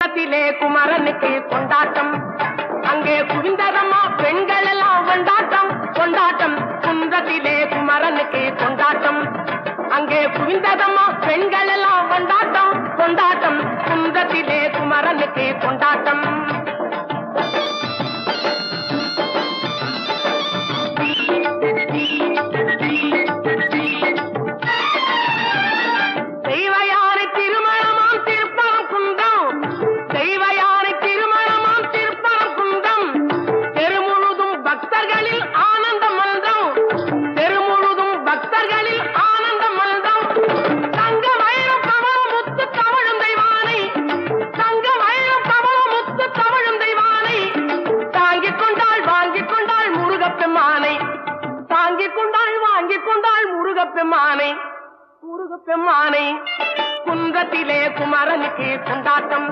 குன்றத்திலே குமரனுக்கு கொண்டாட்டம், அங்கே குவிந்ததம்மா பெண்கள் எல்லாம் கொண்டாட்டம் கொண்டாட்டம். குன்றத்திலே குமரனுக்கு கொண்டாட்டம், அங்கே குவிந்ததம்மா பெண்கள் எல்லாம் கொண்டாட்டம் கொண்டாட்டம். குன்றத்திலே குமரனுக்கு கொண்டாட்டம். முருகப்பெம்மானை குன்றத்திலே குமரனுக்கு கொண்டாட்டம்.